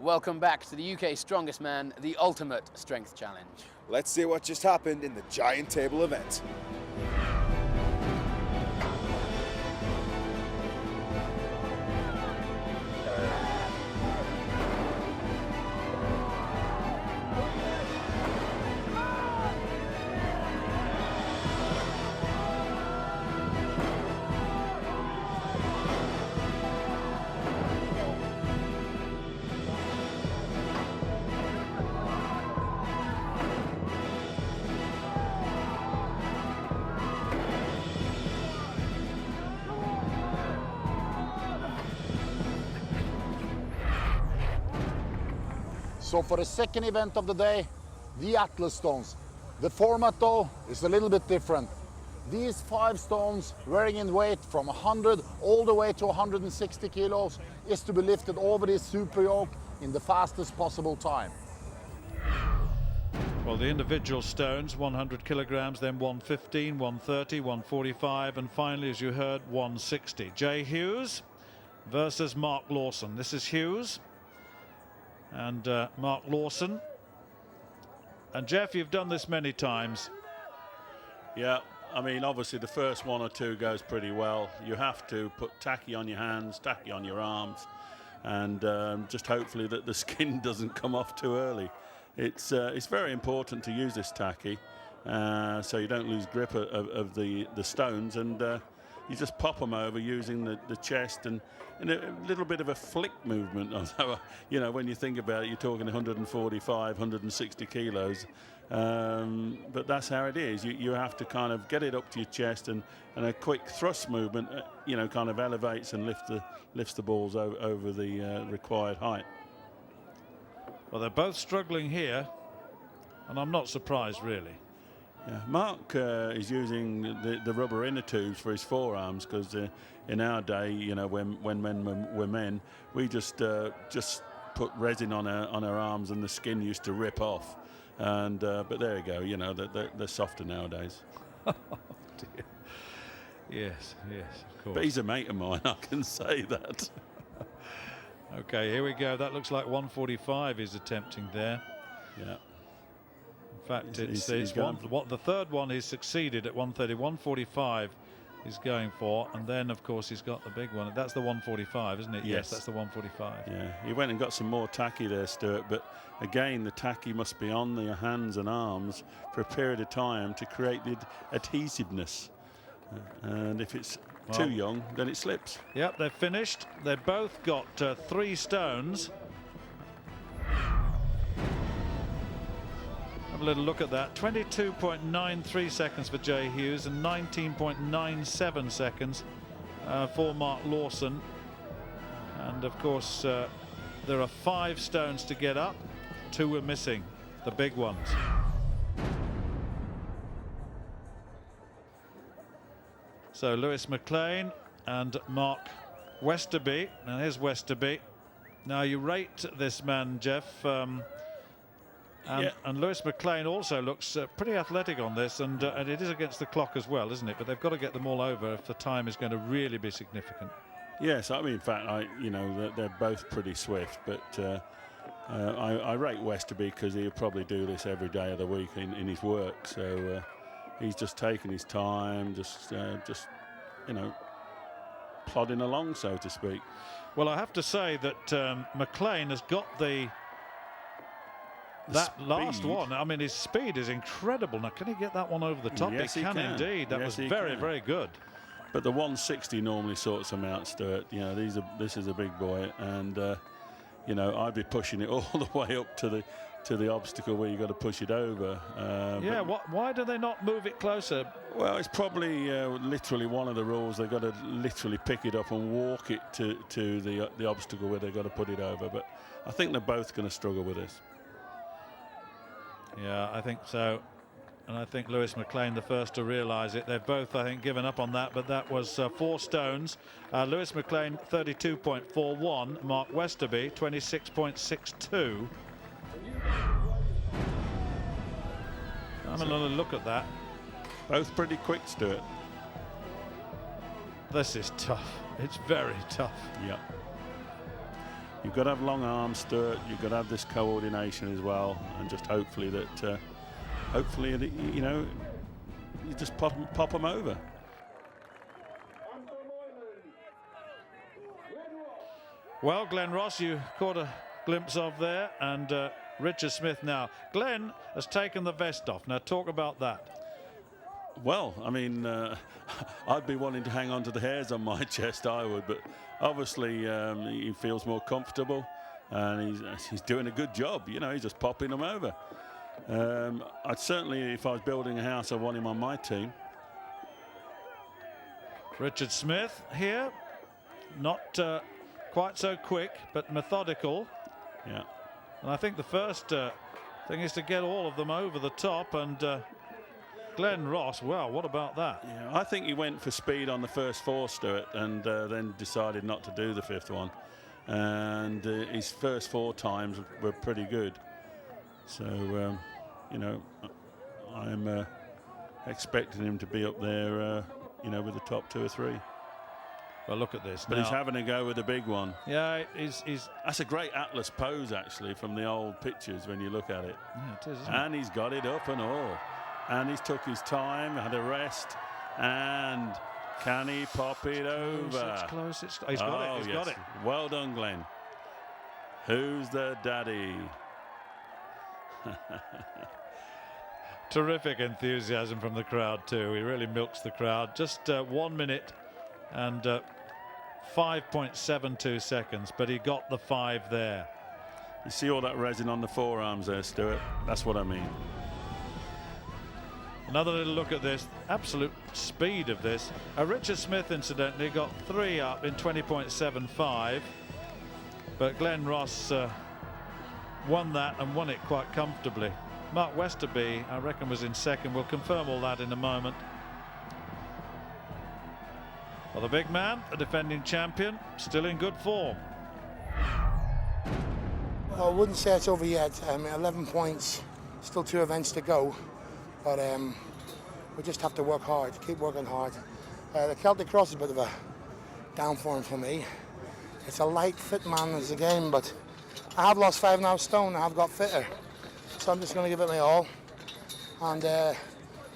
Welcome back to the UK's Strongest Man, the Ultimate Strength Challenge. Let's see what just happened in the giant table event. So for the second event of the day, the Atlas stones. The format though is a little bit different. These 5 stones, varying in weight from 100 all the way to 160 kilos, is to be lifted over this super yoke in the fastest possible time. Well, the individual stones, 100 kilograms, then 115, 130, 145, and finally, as you heard, 160. Jay Hughes versus Mark Lawson. This is Hughes and Mark Lawson. And Jeff, you've done this many times. Yeah, I mean, obviously the first 1 or 2 goes pretty well. You have to put tacky on your hands, tacky on your arms, and just hopefully that the skin doesn't come off too early. It's very important to use this tacky so you don't lose grip of the stones, and you just pop them over using the chest and a little bit of a flick movement. Although, you know, when you think about it, you're talking 145, 160 kilos. But that's how it is. You have to kind of get it up to your chest, and a quick thrust movement, you know, kind of elevates and lifts the balls over the required height. Well, they're both struggling here, and I'm not surprised, really. Yeah, Mark is using the rubber inner tubes for his forearms, because in our day, you know, when men were men, we just put resin on our arms, and the skin used to rip off. And but there you go, you know, they're softer nowadays. Oh dear. Yes, of course. But he's a mate of mine, I can say that. Okay, here we go. That looks like 145 he's attempting there. Yeah. In fact, the third one he's succeeded at 130. 145 he's going for, and then of course he's got the big one. That's the 145, isn't it? Yes, that's the 145. Yeah, he went and got some more tacky there, Stuart, but again the tacky must be on the hands and arms for a period of time to create the adhesiveness, and if it's too young, then it slips. Yep, they've finished. They've both got 3 stones. Have a little look at that. 22.93 seconds for Jay Hughes and 19.97 seconds for Mark Lawson. And of course, there are 5 stones to get up. 2 were missing, the big ones. So Lewis McLean and Mark Westerby. Now here's Westerby. Now you rate this man, Jeff. And Lewis McLean also looks pretty athletic on this, and it is against the clock as well, isn't it? But they've got to get them all over if the time is going to really be significant. Yes, I mean, in fact, you know, they're both pretty swift, but I rate Westerby because he'll probably do this every day of the week in his work. So he's just taking his time, just you know, plodding along, so to speak. Well, I have to say that McLean has got that last one. I mean, his speed is incredible. Now, can he get that one over the top? Yes, he can indeed. That was very, very good. But the 160 normally sorts them out, Stuart. You know, this is a big boy, and you know, I'd be pushing it all the way up to the obstacle where you got to push it over. Yeah. Why do they not move it closer? Well, it's probably literally one of the rules. They've got to literally pick it up and walk it to the obstacle where they've got to put it over. But I think they're both going to struggle with this. Yeah, I think so. And I think Lewis McLean the first to realise it. They've both, I think, given up on that, but that was 4 stones. Lewis McLean 32.41, Mark Westerby 26.62. I'm a little look at that. Both pretty quick, Stuart. This is tough. It's very tough. Yeah. You've got to have long arms, Stuart. You've got to have this coordination as well, and just hopefully that, you know, you just pop them over. Well, Glenn Ross, you caught a glimpse of there, and Richard Smith now. Glenn has taken the vest off. Now talk about that. Well, I mean, I'd be wanting to hang on to the hairs on my chest, I would, but obviously he feels more comfortable, and he's doing a good job. You know, he's just popping them over. I'd certainly, if I was building a house, I'd want him on my team. Richard Smith here, not quite so quick, but methodical. Yeah. And I think the first thing is to get all of them over the top, and Glenn Ross, well, what about that? Yeah, I think he went for speed on the first 4, Stuart, and then decided not to do the 5th one. And his first 4 times were pretty good. So, you know, I'm expecting him to be up there, you know, with the top 2 or 3. Well, look at this. But now, he's having a go with the big one. Yeah, he's That's a great Atlas pose, actually, from the old pictures when you look at it. Yeah, it is, isn't And he's got it up and all. And he's took his time, had a rest, and can he pop it over? It's close. He's got it. He's got it. Well done, Glenn. Who's the daddy? Terrific enthusiasm from the crowd too. He really milks the crowd. Just 1 minute and 5.72 seconds, but he got the 5 there. You see all that resin on the forearms there, Stuart? That's what I mean. Another little look at this, absolute speed of this. Richard Smith, incidentally, got 3 up in 20.75, but Glenn Ross won that and won it quite comfortably. Mark Westerby, I reckon, was in second. We'll confirm all that in a moment. Well, the big man, the defending champion, still in good form. Well, I wouldn't say it's over yet. 11 points, still 2 events to go. But we just have to work hard, keep working hard. The Celtic Cross is a bit of a downfall for me. It's a light, fit man's game, but I have lost 5.5 stone. I have got fitter. So I'm just going to give it my all. And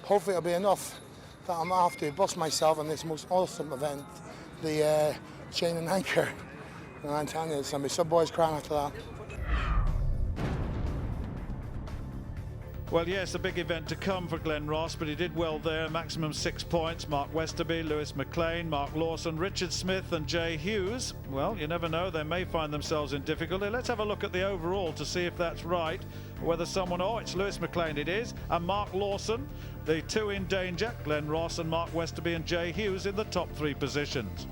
hopefully it'll be enough that I'm going to have to bust myself in this most awesome event, the chain and anchor. And I'm telling you, there's going to be some boys crying after that. Well, yes, a big event to come for Glenn Ross, but he did well there. Maximum 6 points. Mark Westerby, Lewis McLean, Mark Lawson, Richard Smith and Jay Hughes. Well, you never know. They may find themselves in difficulty. Let's have a look at the overall to see if that's right. Whether someone... Oh, it's Lewis McLean, it is. And Mark Lawson, the 2 in danger. Glenn Ross and Mark Westerby and Jay Hughes in the top 3 positions.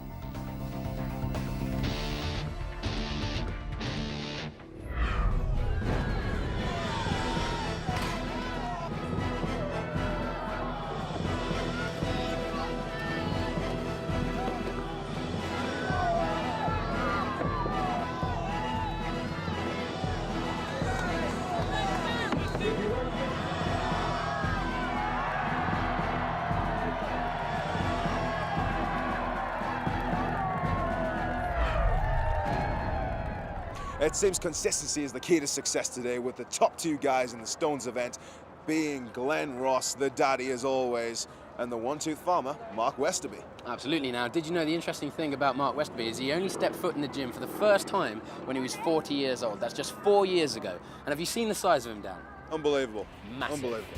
It seems consistency is the key to success today, with the top 2 guys in the Stones event being Glenn Ross, the daddy as always, and the one-tooth farmer, Mark Westerby. Absolutely. Now, did you know the interesting thing about Mark Westerby is he only stepped foot in the gym for the first time when he was 40 years old. That's just 4 years ago. And have you seen the size of him, Dan? Unbelievable. Massive. Unbelievable.